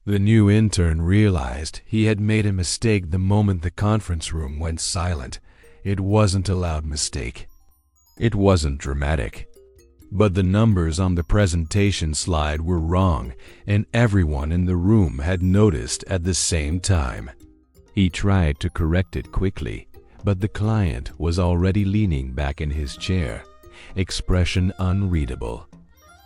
The new intern realized he had made a mistake the moment the conference room went silent. It wasn't a loud mistake. It wasn't dramatic. But the numbers on the presentation slide were wrong, and everyone in the room had noticed at the same time. He tried to correct it quickly, but the client was already leaning back in his chair, expression unreadable.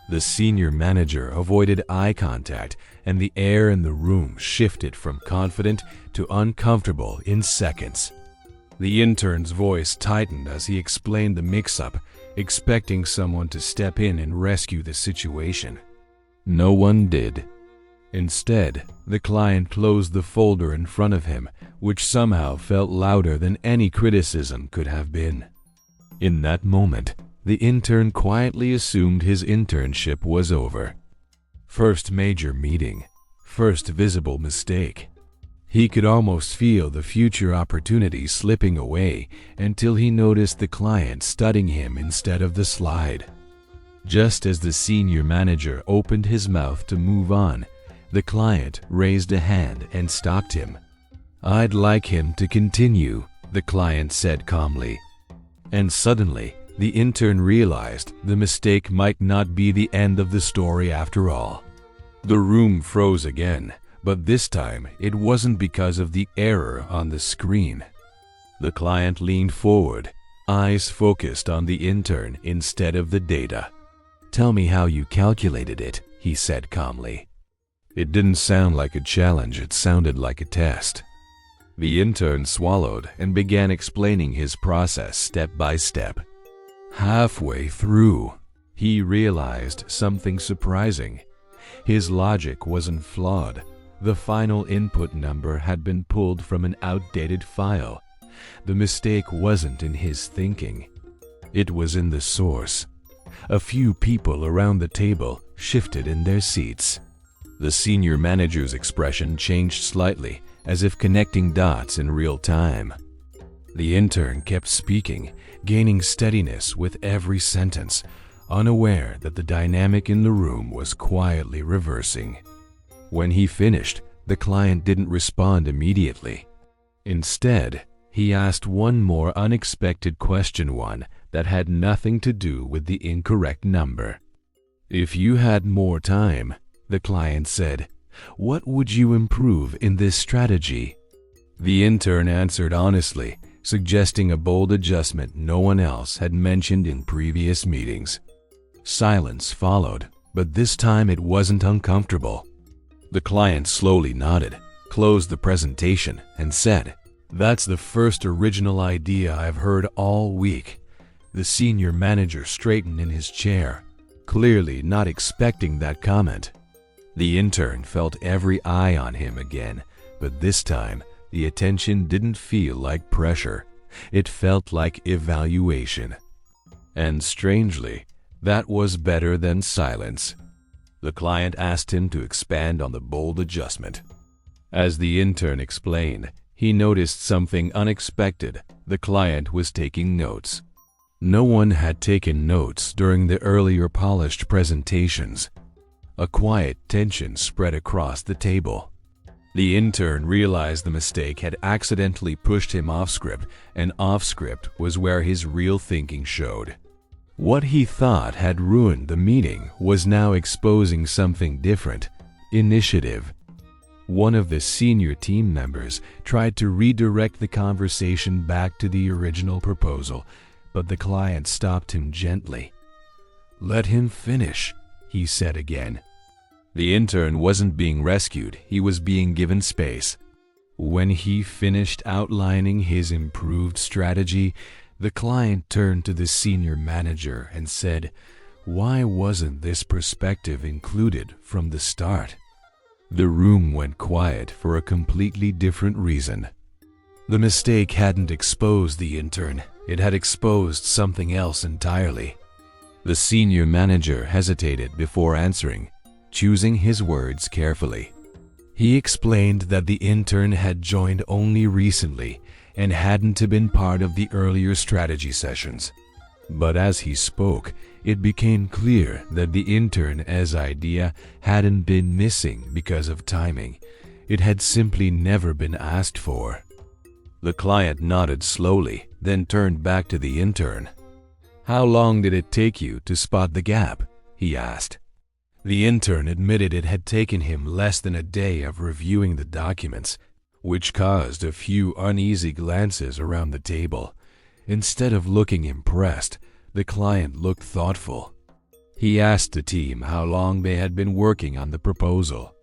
The senior manager avoided eye contact, and the air in the room shifted from confident to uncomfortable in seconds. The intern's voice tightened as he explained the mix-up, expecting someone to step in and rescue the situation. No one did. Instead, the client closed the folder in front of him, which somehow felt louder than any criticism could have been. In that moment, the intern quietly assumed his internship was over. First major meeting, first visible mistake. He could almost feel the future opportunity slipping away until he noticed the client studying him instead of the slide. Just as the senior manager opened his mouth to move on, the client raised a hand and stopped him. "I'd like him to continue," the client said calmly. And suddenly, the intern realized the mistake might not be the end of the story after all. The room froze again, but this time it wasn't because of the error on the screen. The client leaned forward, eyes focused on the intern instead of the data. "Tell me how you calculated it," he said calmly. It didn't sound like a challenge, it sounded like a test. The intern swallowed and began explaining his process step by step. Halfway through, he realized something surprising. His logic wasn't flawed. The final input number had been pulled from an outdated file. The mistake wasn't in his thinking. It was in the source. A few people around the table shifted in their seats. The senior manager's expression changed slightly, as if connecting dots in real time. The intern kept speaking, gaining steadiness with every sentence, unaware that the dynamic in the room was quietly reversing. When he finished, the client didn't respond immediately. Instead, he asked one more unexpected question, one that had nothing to do with the incorrect number. "If you had more time," the client said, "what would you improve in this strategy?" The intern answered honestly, suggesting a bold adjustment no one else had mentioned in previous meetings. Silence followed, but this time it wasn't uncomfortable. The client slowly nodded, closed the presentation, and said, "That's the first original idea I've heard all week." The senior manager straightened in his chair, clearly not expecting that comment. The intern felt every eye on him again, but this time the attention didn't feel like pressure. It felt like evaluation. And strangely, that was better than silence. The client asked him to expand on the bold adjustment. As the intern explained, he noticed something unexpected. The client was taking notes. No one had taken notes during the earlier polished presentations. A quiet tension spread across the table. The intern realized the mistake had accidentally pushed him off script, and off script was where his real thinking showed. What he thought had ruined the meeting was now exposing something different: initiative. One of the senior team members tried to redirect the conversation back to the original proposal, but the client stopped him gently. "Let him finish," he said again. The intern wasn't being rescued, he was being given space. When he finished outlining his improved strategy, the client turned to the senior manager and said, "Why wasn't this perspective included from the start?" The room went quiet for a completely different reason. The mistake hadn't exposed the intern, it had exposed something else entirely. The senior manager hesitated before answering, choosing his words carefully. He explained that the intern had joined only recently and hadn't been part of the earlier strategy sessions. But as he spoke, it became clear that the intern's idea hadn't been missing because of timing. It had simply never been asked for. The client nodded slowly, then turned back to the intern. "How long did it take you to spot the gap?" he asked. The intern admitted it had taken him less than a day of reviewing the documents, which caused a few uneasy glances around the table. Instead of looking impressed, the client looked thoughtful. He asked the team how long they had been working on the proposal.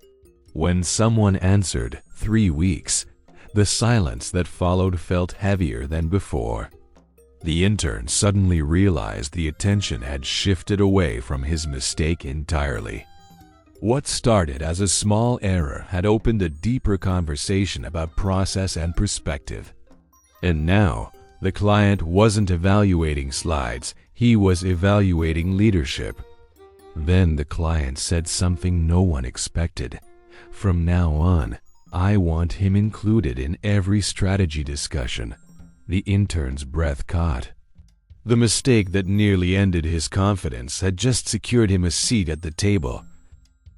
When someone answered 3 weeks, the silence that followed felt heavier than before. The intern suddenly realized the attention had shifted away from his mistake entirely. What started as a small error had opened a deeper conversation about process and perspective. And now, the client wasn't evaluating slides, he was evaluating leadership. Then the client said something no one expected. "From now on, I want him included in every strategy discussion." The intern's breath caught. The mistake that nearly ended his confidence had just secured him a seat at the table.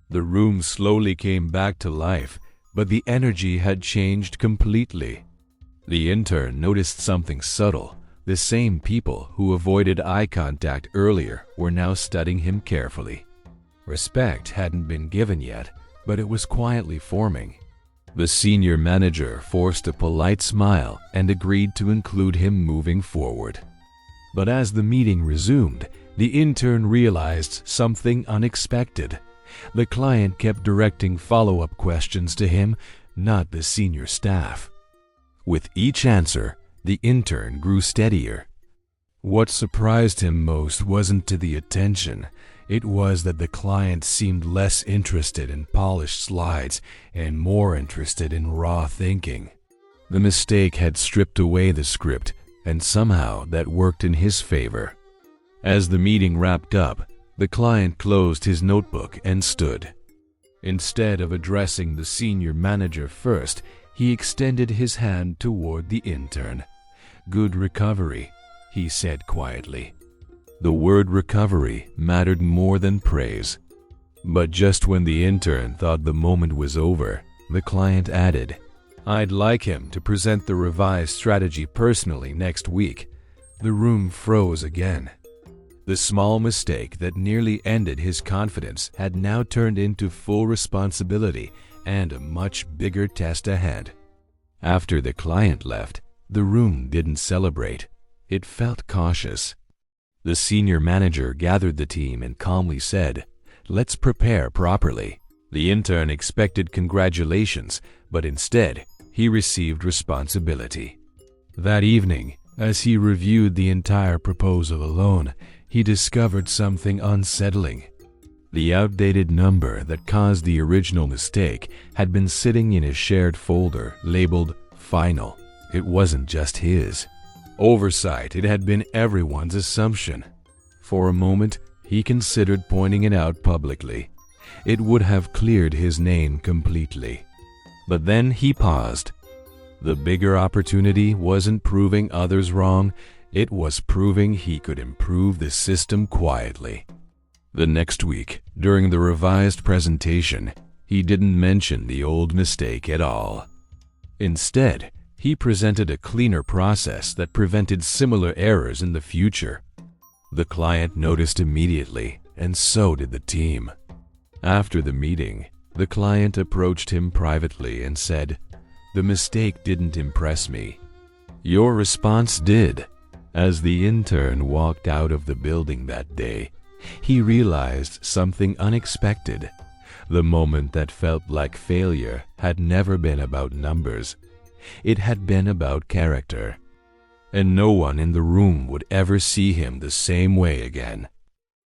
The room slowly came back to life, but the energy had changed completely. The intern noticed something subtle. The same people who avoided eye contact earlier were now studying him carefully. Respect hadn't been given yet, but it was quietly forming. The senior manager forced a polite smile and agreed to include him moving forward. But as the meeting resumed, the intern realized something unexpected. The client kept directing follow-up questions to him, not the senior staff. With each answer, the intern grew steadier. What surprised him most wasn't to the attention. It was that the client seemed less interested in polished slides and more interested in raw thinking. The mistake had stripped away the script, and somehow that worked in his favor. As the meeting wrapped up, the client closed his notebook and stood. Instead of addressing the senior manager first, he extended his hand toward the intern. "Good recovery," he said quietly. The word recovery mattered more than praise. But just when the intern thought the moment was over, the client added, "I'd like him to present the revised strategy personally next week." The room froze again. The small mistake that nearly ended his confidence had now turned into full responsibility and a much bigger test ahead. After the client left, the room didn't celebrate. It felt cautious. The senior manager gathered the team and calmly said, "Let's prepare properly." The intern expected congratulations, but instead, he received responsibility. That evening, as he reviewed the entire proposal alone, he discovered something unsettling. The outdated number that caused the original mistake had been sitting in a shared folder labeled "Final." It wasn't just his oversight, it had been everyone's assumption. For a moment, he considered pointing it out publicly. It would have cleared his name completely. But then he paused. The bigger opportunity wasn't proving others wrong, it was proving he could improve the system quietly. The next week, during the revised presentation, he didn't mention the old mistake at all. Instead, he presented a cleaner process that prevented similar errors in the future. The client noticed immediately, and so did the team. After the meeting, the client approached him privately and said, "The mistake didn't impress me." "Your response did." As the intern walked out of the building that day, he realized something unexpected. The moment that felt like failure had never been about numbers. It had been about character. And no one in the room would ever see him the same way again.